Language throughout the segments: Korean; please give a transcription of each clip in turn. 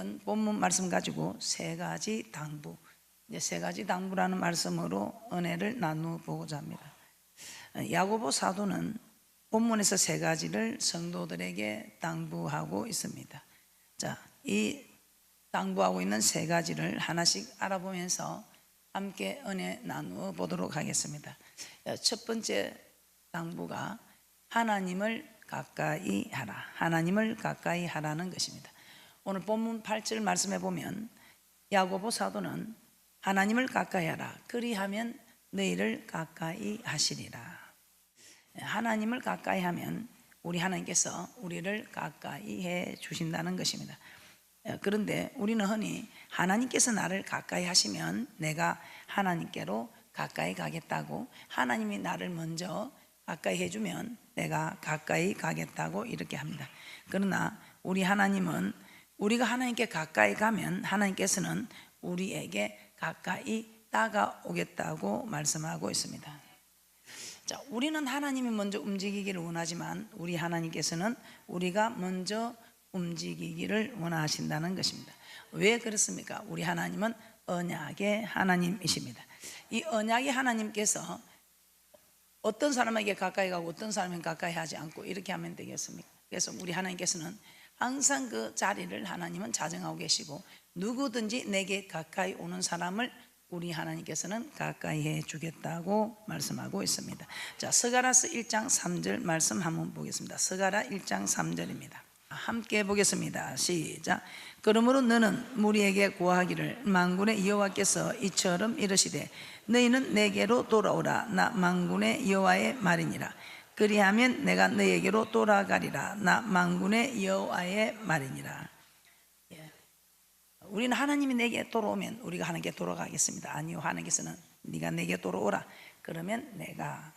오늘은 본문 말씀 가지고 세 가지 당부, 이제 세 가지 당부라는 말씀으로 은혜를 나누보고자 합니다. 야고보 사도는 본문에서 세 가지를 성도들에게 당부하고 있습니다. 자, 이 당부하고 있는 세 가지를 하나씩 알아보면서 함께 은혜 나누어 보도록 하겠습니다. 첫 번째 당부가 하나님을 가까이 하라. 하나님을 가까이 하라는 것입니다. 오늘 본문 8절 말씀해 보면 야고보 사도는 하나님을 가까이 하라. 그리하면 너희를 가까이 하시리라. 하나님을 가까이 하면 우리 하나님께서 우리를 가까이 해 주신다는 것입니다. 그런데 우리는 흔히 하나님께서 나를 가까이 하시면 내가 하나님께로 가까이 가겠다고, 하나님이 나를 먼저 가까이 해주면 내가 가까이 가겠다고 이렇게 합니다. 그러나 우리 하나님은 우리가 하나님께 가까이 가면 하나님께서는 우리에게 가까이 다가오겠다고 말씀하고 있습니다. 자, 우리는 하나님이 먼저 움직이기를 원하지만 우리 하나님께서는 우리가 먼저 움직이기를 원하신다는 것입니다. 왜 그렇습니까? 우리 하나님은 언약의 하나님이십니다. 이 언약의 하나님께서 어떤 사람에게 가까이 가고 어떤 사람에게 가까이 하지 않고 이렇게 하면 되겠습니까? 그래서 우리 하나님께서는 항상 그 자리를 하나님은 자정하고 계시고, 누구든지 내게 가까이 오는 사람을 우리 하나님께서는 가까이 해 주겠다고 말씀하고 있습니다. 자, 스가랴서 1장 3절 말씀 한번 보겠습니다. 스가랴 1장 3절입니다. 함께 보겠습니다. 시작. 그러므로 너는 무리에게 고하기를 만군의 여호와께서 이처럼 이르시되 너희는 내게로 돌아오라. 나 만군의 여호와의 말이니라. 그리하면 내가 너희에게로 돌아가리라. 나 만군의 여호와의 말이니라. 우리는 하나님이 내게 돌아오면 우리가 하나님께 돌아가겠습니다. 아니요, 하나님께서는 네가 내게 돌아오라. 그러면 내가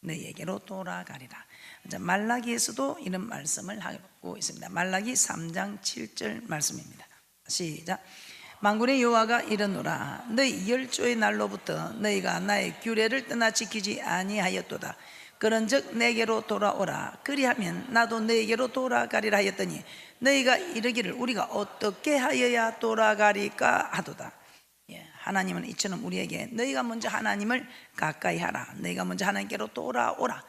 너희에게로 돌아가리라. 말라기에서도 이런 말씀을 하고 있습니다. 말라기 3장 7절 말씀입니다. 시작. 만군의 여호와가 이르노라. 너희 열조의 날로부터 너희가 나의 규례를 떠나 지키지 아니하였도다. 그런즉 내게로 돌아오라. 그리하면 나도 너희에게로 돌아가리라 하였더니 너희가 이르기를 우리가 어떻게 하여야 돌아가리까 하도다. 하나님은 이처럼 우리에게 너희가 먼저 하나님을 가까이 하라. 너희가 먼저 하나님께로 돌아오라.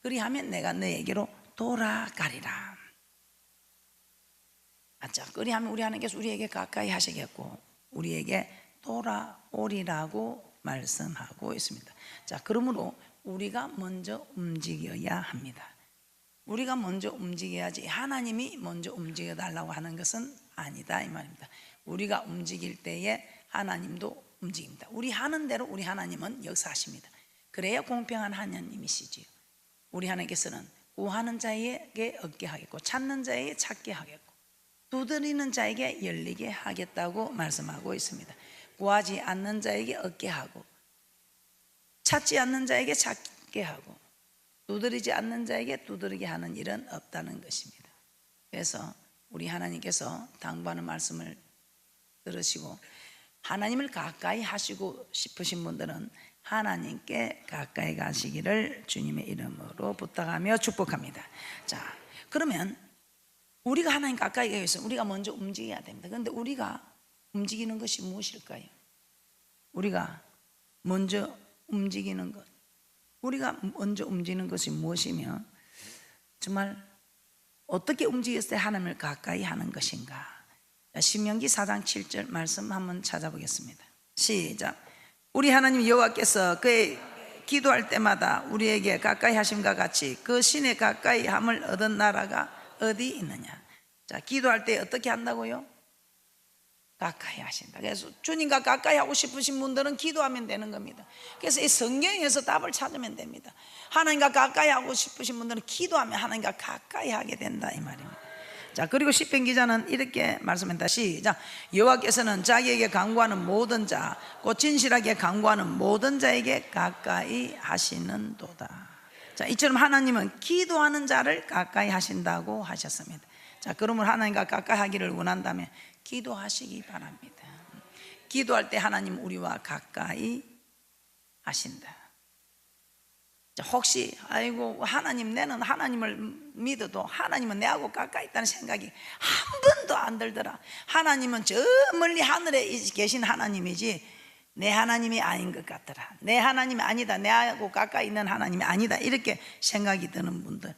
그리하면 내가 너희에게로 돌아가리라. 자, 그리하면 우리 하나님께서 우리에게 가까이 하시겠고 우리에게 돌아오리라고 말씀하고 있습니다. 자, 그러므로 우리가 먼저 움직여야 합니다. 우리가 먼저 움직여야지 하나님이 먼저 움직여 달라고 하는 것은 아니다 이 말입니다. 우리가 움직일 때에 하나님도 움직입니다. 우리 하는 대로 우리 하나님은 역사하십니다. 그래야 공평한 하나님이시지요. 우리 하나님께서는 구하는 자에게 얻게 하겠고 찾는 자에게 찾게 하겠고 두드리는 자에게 열리게 하겠다고 말씀하고 있습니다. 구하지 않는 자에게 얻게 하고 찾지 않는 자에게 찾게 하고 두드리지 않는 자에게 두드리게 하는 일은 없다는 것입니다. 그래서 우리 하나님께서 당부하는 말씀을 들으시고 하나님을 가까이 하시고 싶으신 분들은 하나님께 가까이 가시기를 주님의 이름으로 부탁하며 축복합니다. 자, 그러면 우리가 하나님 가까이 가기 위해서 우리가 먼저 움직여야 됩니다. 그런데 우리가 움직이는 것이 무엇일까요? 우리가 먼저 움직이는 것, 우리가 먼저 움직이는 것이 무엇이며 정말 어떻게 움직였을 때 하나님을 가까이 하는 것인가? 신명기 4장 7절 말씀 한번 찾아보겠습니다. 시작. 우리 하나님 여호와께서 그의 기도할 때마다 우리에게 가까이 하심과 같이 그 신의 가까이 함을 얻은 나라가 어디 있느냐? 자, 기도할 때 어떻게 한다고요? 가까이 하신다. 그래서 주님과 가까이 하고 싶으신 분들은 기도하면 되는 겁니다. 그래서 이 성경에서 답을 찾으면 됩니다. 하나님과 가까이 하고 싶으신 분들은 기도하면 하나님과 가까이 하게 된다 이 말입니다. 자, 그리고 시편 기자는 이렇게 말씀합니다. 시작. 여호와께서는 자기에게 간구하는 모든 자, 곧 진실하게 간구하는 모든 자에게 가까이 하시는도다. 자, 이처럼 하나님은 기도하는 자를 가까이 하신다고 하셨습니다. 자, 그러면 하나님과 가까이 하기를 원한다면 기도하시기 바랍니다. 기도할 때 하나님 우리와 가까이 하신다. 혹시 아이고 하나님, 내는 하나님을 믿어도 하나님은 내하고 가까이 있다는 생각이 한 번도 안 들더라. 하나님은 저 멀리 하늘에 계신 하나님이지 내 하나님이 아닌 것 같더라. 내 하나님이 아니다, 내하고 가까이 있는 하나님이 아니다, 이렇게 생각이 드는 분들,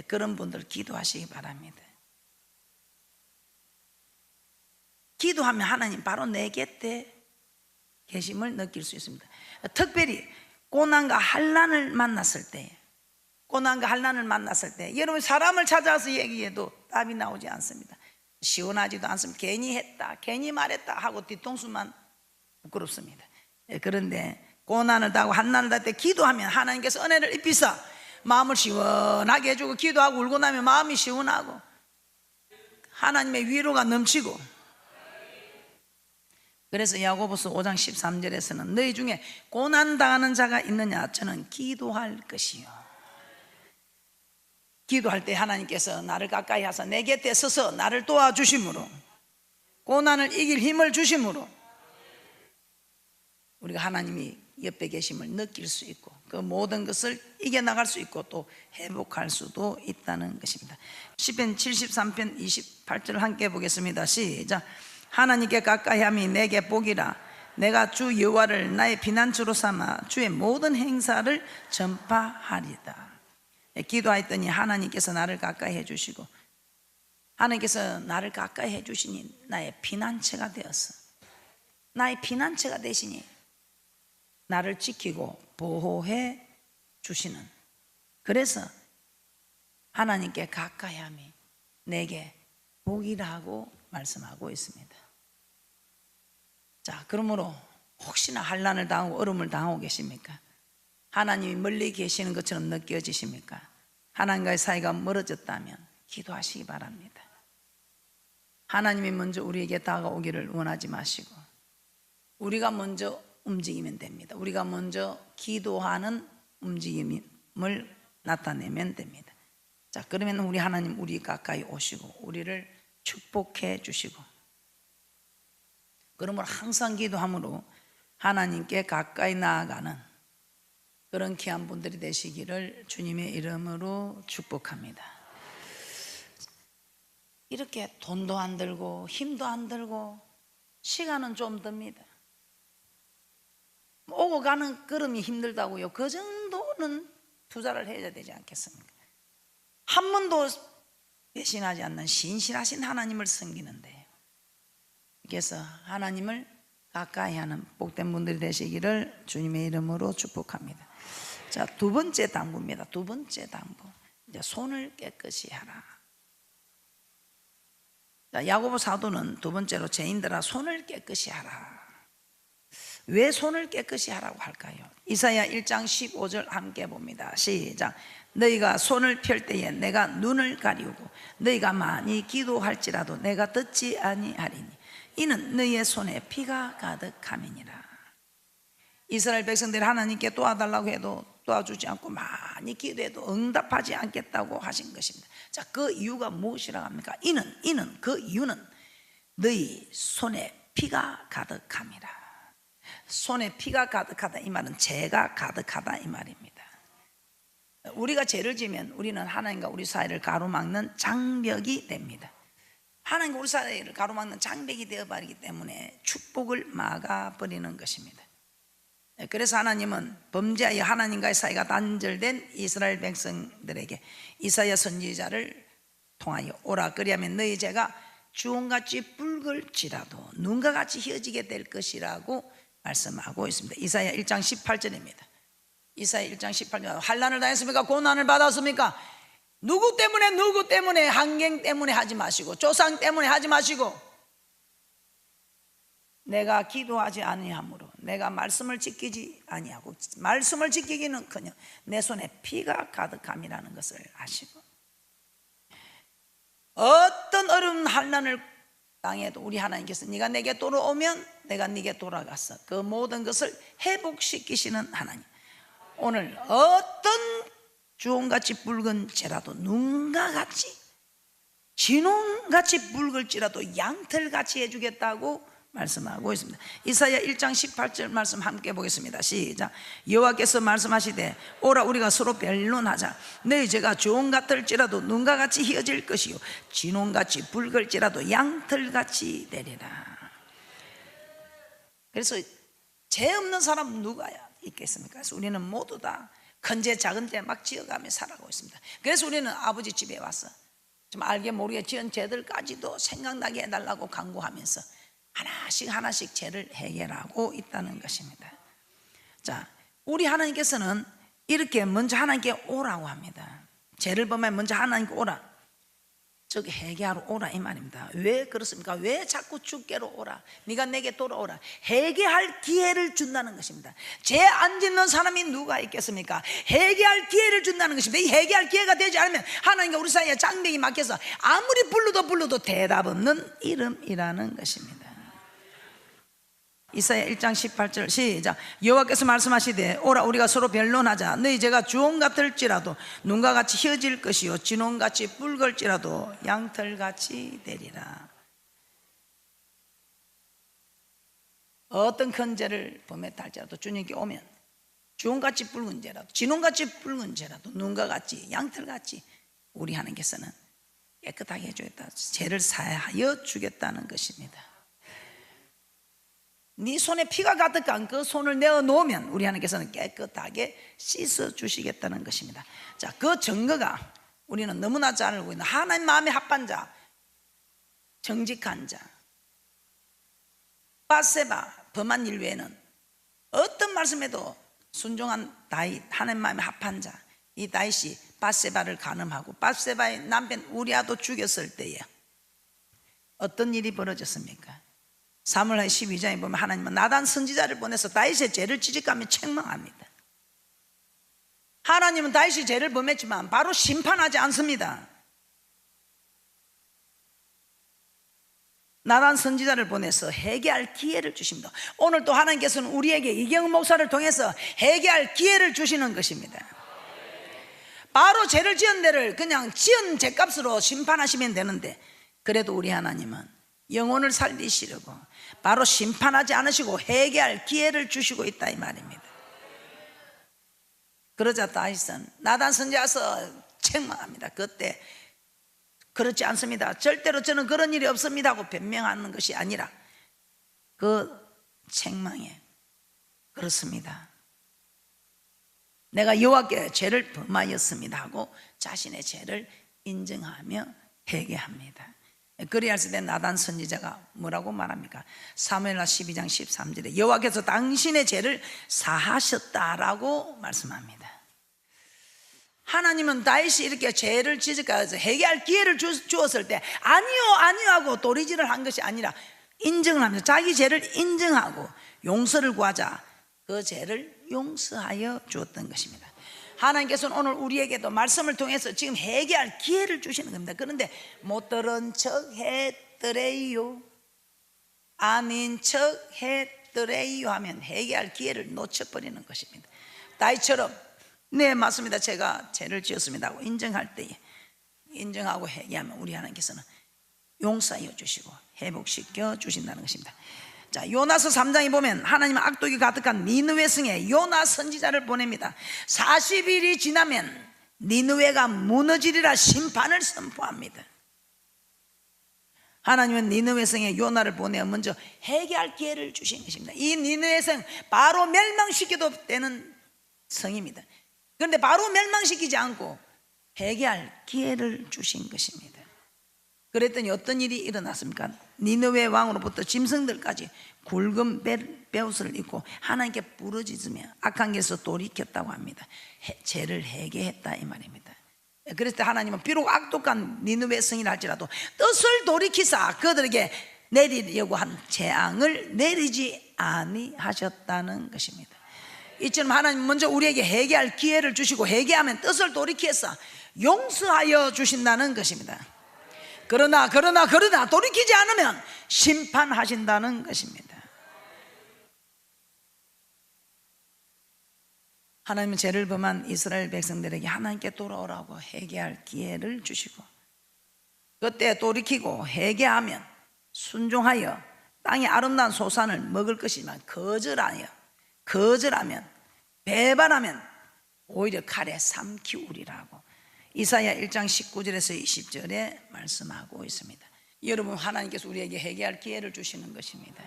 그런 분들 기도하시기 바랍니다. 기도하면 하나님 바로 내 곁에 계심을 느낄 수 있습니다. 특별히 고난과 환난을 만났을 때, 고난과 환난을 만났을 때 여러분 사람을 찾아서 얘기해도 답이 나오지 않습니다. 시원하지도 않습니다. 괜히 했다, 괜히 말했다 하고 뒤통수만 부끄럽습니다. 그런데 고난을 당하고 환난을 당할 때 기도하면 하나님께서 은혜를 입히사 마음을 시원하게 해주고, 기도하고 울고 나면 마음이 시원하고 하나님의 위로가 넘치고. 그래서 야고보서 5장 13절에서는 너희 중에 고난당하는 자가 있느냐, 저는 기도할 것이요. 기도할 때 하나님께서 나를 가까이 하사 내 곁에 서서 나를 도와주심으로, 고난을 이길 힘을 주심으로 우리가 하나님이 옆에 계심을 느낄 수 있고 그 모든 것을 이겨나갈 수 있고 또 회복할 수도 있다는 것입니다. 시편 73편 28절을 함께 보겠습니다. 시작. 하나님께 가까이함이 내게 복이라. 내가 주 여호와를 나의 피난처로 삼아 주의 모든 행사를 전파하리다. 기도하였더니 하나님께서 나를 가까이 해주시고, 하나님께서 나를 가까이 해주시니 나의 피난처가 되었어. 나의 피난처가 되시니 나를 지키고 보호해 주시는, 그래서 하나님께 가까이함이 내게 복이라고 말씀하고 있습니다. 자, 그러므로 혹시나 환난을 당하고 어려움을 당하고 계십니까? 하나님이 멀리 계시는 것처럼 느껴지십니까? 하나님과의 사이가 멀어졌다면 기도하시기 바랍니다. 하나님이 먼저 우리에게 다가오기를 원하지 마시고 우리가 먼저 움직이면 됩니다. 우리가 먼저 기도하는 움직임을 나타내면 됩니다. 자, 그러면 우리 하나님 우리 가까이 오시고 우리를 축복해 주시고, 그러므로 항상 기도함으로 하나님께 가까이 나아가는 그런 귀한 분들이 되시기를 주님의 이름으로 축복합니다. 이렇게 돈도 안 들고 힘도 안 들고 시간은 좀 듭니다. 오고 가는 걸음이 힘들다고요. 그 정도는 투자를 해야 되지 않겠습니까? 한 번도 배신하지 않는 신실하신 하나님을 섬기는데, 그래서 하나님을 가까이 하는 복된 분들이 되시기를 주님의 이름으로 축복합니다. 자, 두 번째 당부입니다. 두 번째 당부, 이제 손을 깨끗이 하라. 자, 야고보 사도는 두 번째로 죄인들아 손을 깨끗이 하라. 왜 손을 깨끗이 하라고 할까요? 이사야 1장 15절 함께 봅니다. 시작. 너희가 손을 펼 때에 내가 눈을 가리우고 너희가 많이 기도할지라도 내가 듣지 아니하리니 이는 너희의 손에 피가 가득함이니라. 이스라엘 백성들이 하나님께 도와달라고 해도 도와주지 않고 많이 기도해도 응답하지 않겠다고 하신 것입니다. 자, 그 이유가 무엇이라고 합니까? 이는 그 이유는 너희 손에 피가 가득함이라. 손에 피가 가득하다 이 말은 죄가 가득하다 이 말입니다. 우리가 죄를 지면 우리는 하나님과 우리 사이를 가로막는 장벽이 됩니다. 하나님과 우리 사이를 가로막는 장벽이 되어버리기 때문에 축복을 막아버리는 것입니다. 그래서 하나님은 범죄하여 하나님과의 사이가 단절된 이스라엘 백성들에게 이사야 선지자를 통하여 오라, 그리하면 너희 죄가 주홍같이 붉을지라도 눈과 같이 휘어지게 될 것이라고 말씀하고 있습니다. 이사야 1장 18절입니다. 이사야 1장 18절. 환난을 당했습니까? 고난을 받았습니까? 누구 때문에 환경 때문에 하지 마시고 조상 때문에 하지 마시고 내가 기도하지 아니하므로 내가 말씀을 지키지 아니하고 말씀을 지키기는커녕 내 손에 피가 가득함이라는 것을 아시고, 어떤 어려운 환난을 당해도 우리 하나님께서 네가 내게 돌아오면 내가 네게 돌아가서 그 모든 것을 회복시키시는 하나님. 오늘 어떤 주홍같이 붉은 죄라도 눈과 같이 진홍같이 붉을지라도 양털같이 해주겠다고 말씀하고 있습니다. 이사야 1장 18절 말씀 함께 보겠습니다. 시작. 여호와께서 말씀하시되 오라 우리가 서로 변론하자. 너희 죄가 주홍 같을지라도 눈과 같이 희어질 것이요 진홍같이 붉을지라도 양털같이 되리라. 그래서 죄 없는 사람은 누가 있겠습니까? 그래서 우리는 모두 다 큰 죄 작은 죄 막 지어가며 살아가고 있습니다. 그래서 우리는 아버지 집에 와서 좀 알게 모르게 지은 죄들까지도 생각나게 해달라고 간구하면서 하나씩 죄를 해결하고 있다는 것입니다. 자, 우리 하나님께서는 이렇게 먼저 하나님께 오라고 합니다. 죄를 범하면 먼저 하나님께 오라, 즉 회개하러 오라 이 말입니다. 왜 그렇습니까? 왜 자꾸 주께로 오라, 네가 내게 돌아오라, 회개할 기회를 준다는 것입니다. 죄 안 짓는 사람이 누가 있겠습니까? 회개할 기회를 준다는 것입니다. 이 회개할 기회가 되지 않으면 하나님과 우리 사이에 장벽이 막혀서 아무리 불러도 대답 없는 이름이라는 것입니다. 이사야 1장 18절 시작. 여호와께서 말씀하시되 오라 우리가 서로 변론하자. 너희 죄가 주홍 같을지라도 눈과 같이 희어질 것이요 진홍같이 붉을지라도 양털같이 되리라. 어떤 큰 죄를 범했다 할지라도 주님께 오면 주홍같이 붉은 죄라도 진홍같이 붉은 죄라도 눈과 같이 양털같이 우리 하나님께서는 깨끗하게 해주겠다, 죄를 사하여 주겠다는 것입니다. 네 손에 피가 가득한 그 손을 내어 놓으면 우리 하나님께서는 깨끗하게 씻어 주시겠다는 것입니다. 자, 그 증거가 우리는 너무나 잘 알고 있는 하나님 마음에 합한 자, 정직한 자, 밧세바 범한 일 외에는 어떤 말씀에도 순종한 다윗, 하나님 마음에 합한 자, 이 다윗이 밧세바를 간음하고 밧세바의 남편 우리아도 죽였을 때에 어떤 일이 벌어졌습니까? 사무엘하 12장에 보면 하나님은 나단 선지자를 보내서 다윗의 죄를 지적하며 책망합니다. 하나님은 다윗이 죄를 범했지만 바로 심판하지 않습니다. 나단 선지자를 보내서 회개할 기회를 주십니다. 오늘 또 하나님께서는 우리에게 이경은 목사를 통해서 회개할 기회를 주시는 것입니다. 바로 죄를 지은 데를 그냥 지은 죄값으로 심판하시면 되는데, 그래도 우리 하나님은 영혼을 살리시려고 바로 심판하지 않으시고 회개할 기회를 주시고 있다 이 말입니다. 그러자 다윗은 나단 선지자서 책망합니다. 그때 그렇지 않습니다, 절대로 저는 그런 일이 없습니다 하고 변명하는 것이 아니라 그 책망에 그렇습니다, 내가 여호와께 죄를 범하였습니다 하고 자신의 죄를 인정하며 회개합니다. 그리하였을 때 나단 선지자가 뭐라고 말합니까? 사무엘하 12장 13절에 여호와께서 당신의 죄를 사하셨다라고 말씀합니다. 하나님은 다윗이 이렇게 죄를 지적해서 회개할 기회를 주었을 때 아니요 하고 도리질을 한 것이 아니라 인정을 합니다. 자기 죄를 인정하고 용서를 구하자 그 죄를 용서하여 주었던 것입니다. 하나님께서는 오늘 우리에게도 말씀을 통해서 지금 회개할 기회를 주시는 겁니다. 그런데 못 들은 척 했더래요, 아닌 척 했더래요 하면 회개할 기회를 놓쳐버리는 것입니다. 다윗처럼 네 맞습니다, 제가 죄를 지었습니다 하고 인정할 때에 인정하고 회개하면 우리 하나님께서는 용서하여 주시고 회복시켜 주신다는 것입니다. 자, 요나서 3장에 보면 하나님은 악독이 가득한 니느웨 성에 요나 선지자를 보냅니다. 40일이 지나면 니느웨가 무너지리라 심판을 선포합니다. 하나님은 니느웨 성에 요나를 보내어 먼저 회개할 기회를 주신 것입니다. 이 니느웨 성 바로 멸망시켜도 되는 성입니다. 그런데 바로 멸망시키지 않고 회개할 기회를 주신 것입니다. 그랬더니 어떤 일이 일어났습니까? 니느웨 왕으로부터 짐승들까지 굵은 베옷을 입고 하나님께 부르짖으며 악한 길에서 돌이켰다고 합니다. 죄를 회개했다 이 말입니다. 그랬을 때 하나님은 비록 악독한 니느웨 성이라 할지라도 뜻을 돌이키사 그들에게 내리려고 한 재앙을 내리지 아니하셨다는 것입니다. 이처럼 하나님 먼저 우리에게 회개할 기회를 주시고 회개하면 뜻을 돌이켜서 용서하여 주신다는 것입니다. 그러나 돌이키지 않으면 심판하신다는 것입니다. 하나님은 죄를 범한 이스라엘 백성들에게 하나님께 돌아오라고 회개할 기회를 주시고 그때 돌이키고 회개하면 순종하여 땅의 아름다운 소산을 먹을 것이지만 거절하면 배반하면 오히려 칼에 삼키우리라고 이사야 1장 19절에서 20절에 말씀하고 있습니다. 여러분, 하나님께서 우리에게 회개할 기회를 주시는 것입니다.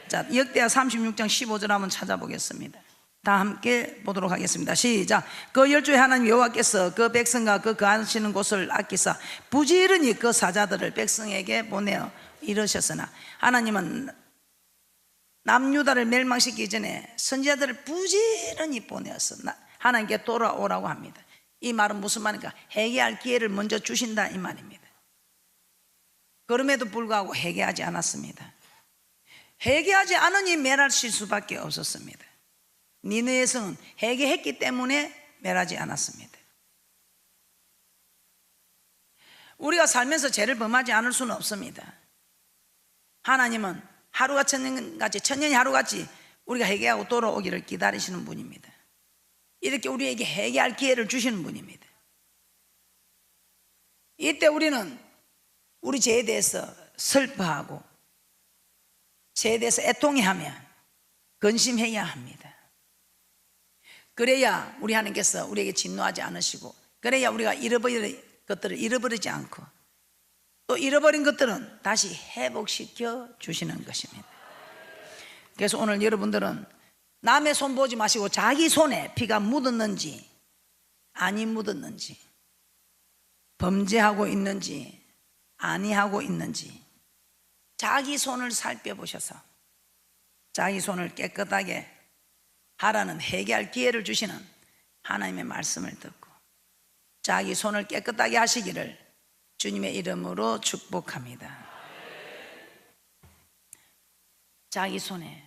자, 역대하 36장 15절 한번 찾아보겠습니다. 다 함께 보도록 하겠습니다. 시작. 그 열조의 하나님 여호와께서 그 백성과 그 거하시는 곳을 아끼사 부지런히 그 사자들을 백성에게 보내어 이르셨으나 하나님은 남유다를 멸망시키기 전에 선지자들을 부지런히 보내어서 하나님께 돌아오라고 합니다. 이 말은 무슨 말입니까? 회개할 기회를 먼저 주신다 이 말입니다. 그럼에도 불구하고 회개하지 않았습니다. 회개하지 않으니 멸하실 수밖에 없었습니다. 니느웨의 성은 회개했기 때문에 멸하지 않았습니다. 우리가 살면서 죄를 범하지 않을 수는 없습니다. 하나님은 하루가 천년같이, 천년이 하루같이 우리가 회개하고 돌아오기를 기다리시는 분입니다. 이렇게 우리에게 회개할 기회를 주시는 분입니다. 이때 우리는 우리 죄에 대해서 슬퍼하고 죄에 대해서 애통해하며 근심해야 합니다. 그래야 우리 하나님께서 우리에게 진노하지 않으시고, 그래야 우리가 잃어버린 것들을 잃어버리지 않고, 또 잃어버린 것들은 다시 회복시켜 주시는 것입니다. 그래서 오늘 여러분들은 남의 손 보지 마시고 자기 손에 피가 묻었는지 아니 묻었는지, 범죄하고 있는지 아니하고 있는지 자기 손을 살펴보셔서 자기 손을 깨끗하게 하라는 회개할 기회를 주시는 하나님의 말씀을 듣고 자기 손을 깨끗하게 하시기를 주님의 이름으로 축복합니다. 자기 손에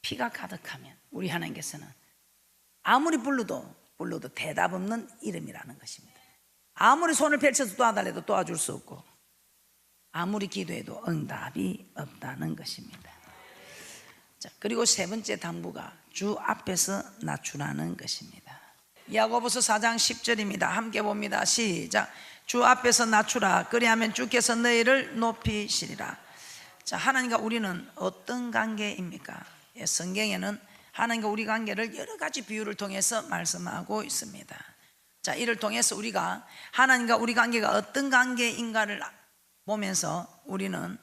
피가 가득하면 우리 하나님께서는 아무리 불러도 대답 없는 이름이라는 것입니다. 아무리 손을 펼쳐서 도와달래도 도와줄 수 없고, 아무리 기도해도 응답이 없다는 것입니다. 자, 그리고 세 번째 당부가 주 앞에서 낮추라는 것입니다. 야고보서 4장 10절입니다. 함께 봅니다. 시작. 주 앞에서 낮추라. 그리하면 주께서 너희를 높이시리라. 자, 하나님과 우리는 어떤 관계입니까? 예, 성경에는 하나님과 우리 관계를 여러 가지 비유를 통해서 말씀하고 있습니다. 자, 이를 통해서 우리가 하나님과 우리 관계가 어떤 관계인가를 보면서 우리는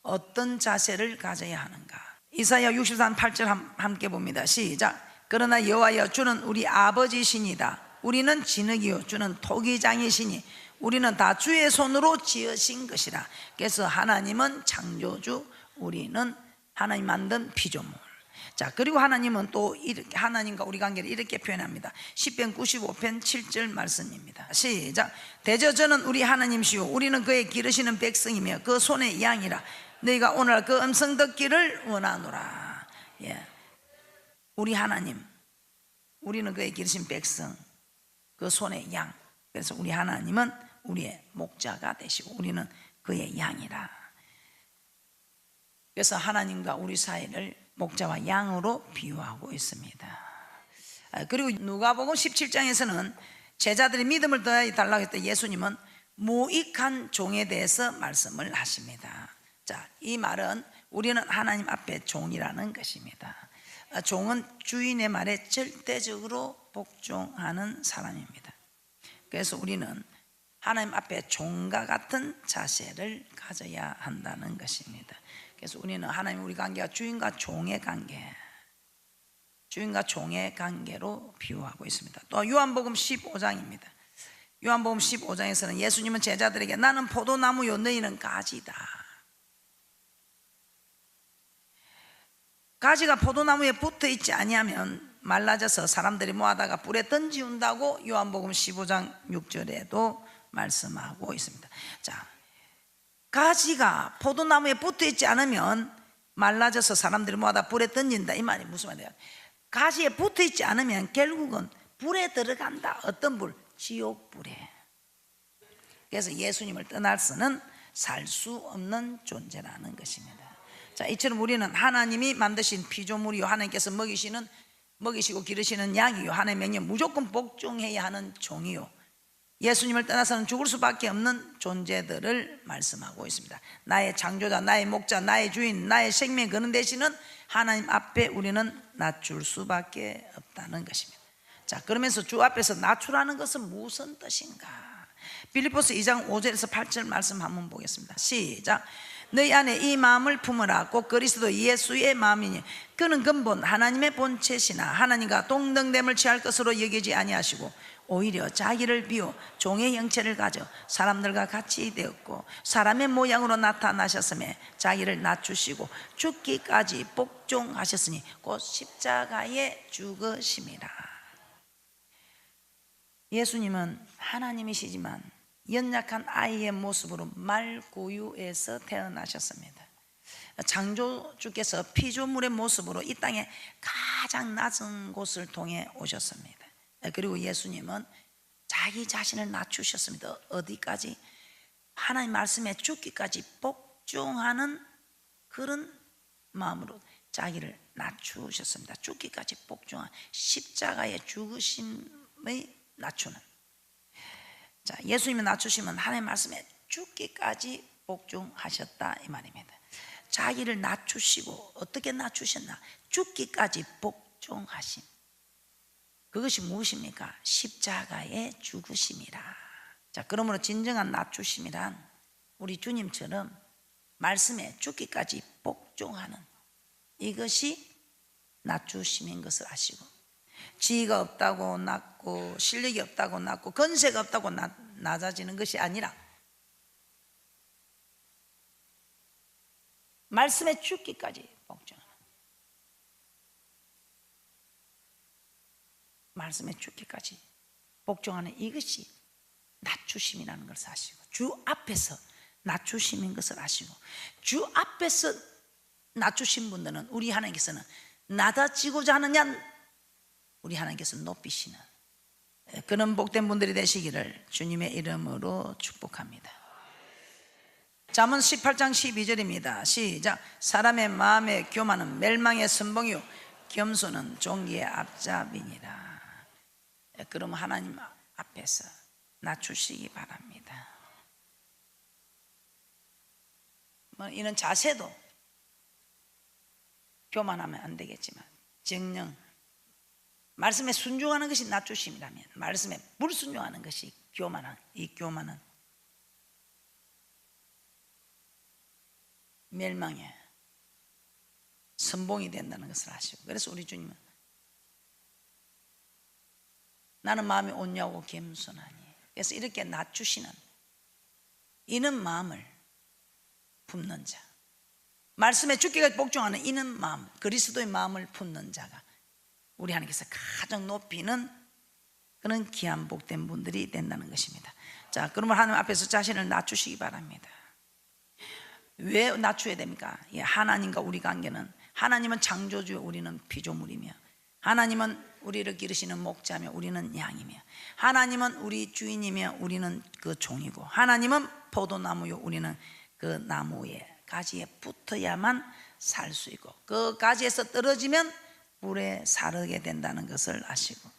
어떤 자세를 가져야 하는가. 이사야 63장 8절 함께 봅니다. 시작. 그러나 여호와여 주는 우리 아버지시니다. 우리는 진흙이요 주는 토기장이시니 우리는 다 주의 손으로 지으신 것이라. 그래서 하나님은 창조주, 우리는 하나님 만든 피조물. 자, 그리고 하나님은 또 이렇게 하나님과 우리 관계를 이렇게 표현합니다. 시편 95편 7절 말씀입니다. 시작. 대저 저는 우리 하나님이시오 우리는 그의 기르시는 백성이며 그 손의 양이라. 너희가 오늘 그 음성 듣기를 원하노라. 예. 우리 하나님, 우리는 그의 기르신 백성, 그 손의 양. 그래서 우리 하나님은 우리의 목자가 되시고 우리는 그의 양이라. 그래서 하나님과 우리 사이를 목자와 양으로 비유하고 있습니다. 그리고 누가복음 17장에서는 제자들이 믿음을 더해달라고 했을 때 예수님은 무익한 종에 대해서 말씀을 하십니다. 자, 이 말은 우리는 하나님 앞에 종이라는 것입니다. 종은 주인의 말에 절대적으로 복종하는 사람입니다. 그래서 우리는 하나님 앞에 종과 같은 자세를 가져야 한다는 것입니다. 그래서 우리는 하나님 우리 관계가 주인과 종의 관계, 주인과 종의 관계로 비유하고 있습니다. 또 요한복음 15장입니다. 요한복음 15장에서는 예수님은 제자들에게 나는 포도나무요 너희는 가지다. 가지가 포도나무에 붙어 있지 아니하면 말라져서 사람들이 모아다가 불에 던지운다고 요한복음 15장 6절에도 말씀하고 있습니다. 자, 가지가 포도나무에 붙어 있지 않으면 말라져서 사람들이 모아다 불에 던진다 이 말이 무슨 말이에요? 가지에 붙어 있지 않으면 결국은 불에 들어간다. 어떤 불? 지옥불에. 그래서 예수님을 떠나서는 살 수 없는 존재라는 것입니다. 자, 이처럼 우리는 하나님이 만드신 피조물이요 하나님께서 먹이시고 기르시는 양이요 하나님의 명령 무조건 복종해야 하는 종이요 예수님을 떠나서는 죽을 수밖에 없는 존재들을 말씀하고 있습니다. 나의 창조자, 나의 목자, 나의 주인, 나의 생명 그는 대신은 하나님 앞에 우리는 낮출 수밖에 없다는 것입니다. 자, 그러면서 주 앞에서 낮추라는 것은 무슨 뜻인가? 빌립보서 2장 5절에서 8절 말씀 한번 보겠습니다. 시작. 너희 안에 이 마음을 품으라. 곧 그리스도 예수의 마음이니 그는 근본 하나님의 본체시나 하나님과 동등됨을 취할 것으로 여기지 아니하시고 오히려 자기를 비워 종의 형체를 가져 사람들과 같이 되었고 사람의 모양으로 나타나셨음에 자기를 낮추시고 죽기까지 복종하셨으니 곧 십자가에 죽으심이라. 예수님은 하나님이시지만 연약한 아이의 모습으로 말구유에서 태어나셨습니다. 창조주께서 피조물의 모습으로 이 땅에 가장 낮은 곳을 통해 오셨습니다. 그리고 예수님은 자기 자신을 낮추셨습니다. 어디까지? 하나님 말씀에 죽기까지 복종하는 그런 마음으로 자기를 낮추셨습니다. 죽기까지 복종한 십자가의 죽으심의 낮추는. 자, 예수님이 낮추시면 하나님 말씀에 죽기까지 복종하셨다 이 말입니다. 자기를 낮추시고 어떻게 낮추셨나? 죽기까지 복종하심. 그것이 무엇입니까? 십자가의 죽으심이라. 자, 그러므로 진정한 낮추심이란 우리 주님처럼 말씀에 죽기까지 복종하는 이것이 낮추심인 것을 아시고, 지위가 없다고 낮고 실력이 없다고 낮고 건세가 없다고 낮아지는 것이 아니라 말씀에 죽기까지 복종하는, 말씀에 죽기까지 복종하는 이것이 낮추심이라는 것을 아시고, 주 앞에서 낮추심인 것을 아시고, 주 앞에서 낮추신 분들은 우리 하나님께서는 낮아지고자 하느냐, 우리 하나님께서 높이시는 그런 복된 분들이 되시기를 주님의 이름으로 축복합니다. 잠언 18장 12절입니다. 시작. 사람의 마음의 교만은 멸망의 선봉이요 겸손은 종기의 앞잡이니라. 그럼 하나님 앞에서 낮추시기 바랍니다. 이런 자세도 교만하면 안 되겠지만 정령 말씀에 순종하는 것이 낮추심이라면 말씀에 불순종하는 것이 교만한, 이 교만은 멸망의 선봉이 된다는 것을 아시고, 그래서 우리 주님은 나는 마음이 온유하고 겸손하니, 그래서 이렇게 낮추시는 이는 마음을 품는 자, 말씀에 죽기까지 복종하는 이는 마음, 그리스도의 마음을 품는 자가 우리 하나님께서 가장 높이는 그런 귀한 복된 분들이 된다는 것입니다. 자, 그러면 하나님 앞에서 자신을 낮추시기 바랍니다. 왜 낮춰야 됩니까? 하나님과 우리 관계는, 하나님은 창조주요 우리는 피조물이며, 하나님은 우리를 기르시는 목자며 우리는 양이며, 하나님은 우리 주인이며 우리는 그 종이고, 하나님은 포도나무요 우리는 그 나무의 가지에 붙어야만 살 수 있고, 그 가지에서 떨어지면 불에 사르게 된다는 것을 아시고,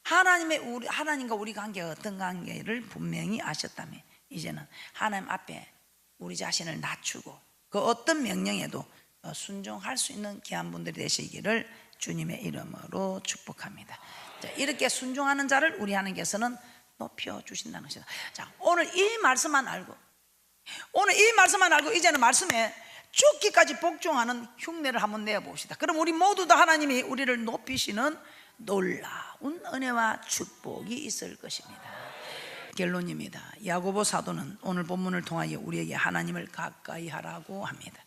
하나님과 우리 관계가 어떤 관계를 분명히 아셨다면 이제는 하나님 앞에 우리 자신을 낮추고 그 어떤 명령에도 순종할 수 있는 귀한 분들이 되시기를 주님의 이름으로 축복합니다. 자, 이렇게 순종하는 자를 우리 하나님께서는 높여주신다는 것이다. 자, 오늘 이 말씀만 알고 이제는 말씀에 죽기까지 복종하는 흉내를 한번 내어봅시다. 그럼 우리 모두 다 하나님이 우리를 높이시는 놀라운 은혜와 축복이 있을 것입니다. 결론입니다. 야고보 사도는 오늘 본문을 통하여 우리에게 하나님을 가까이 하라고 합니다.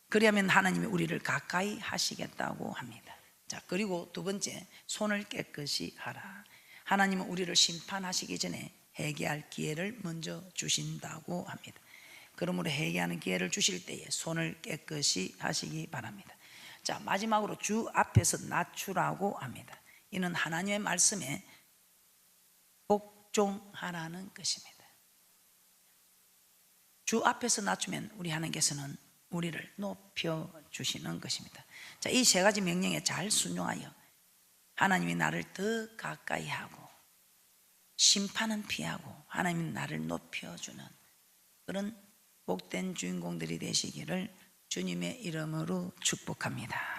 그리하면 하나님이 우리를 가까이 하시겠다고 합니다. 자, 그리고 두 번째, 손을 깨끗이 하라. 하나님은 우리를 심판하시기 전에 회개할 기회를 먼저 주신다고 합니다. 그러므로 회개하는 기회를 주실 때에 손을 깨끗이 하시기 바랍니다. 자, 마지막으로 주 앞에서 낮추라고 합니다. 이는 하나님의 말씀에 복종하라는 것입니다. 주 앞에서 낮추면 우리 하나님께서는 우리를 높여주시는 것입니다. 자, 이 세 가지 명령에 잘 순종하여 하나님이 나를 더 가까이 하고 심판은 피하고 하나님 나를 높여주는 그런 복된 주인공들이 되시기를 주님의 이름으로 축복합니다.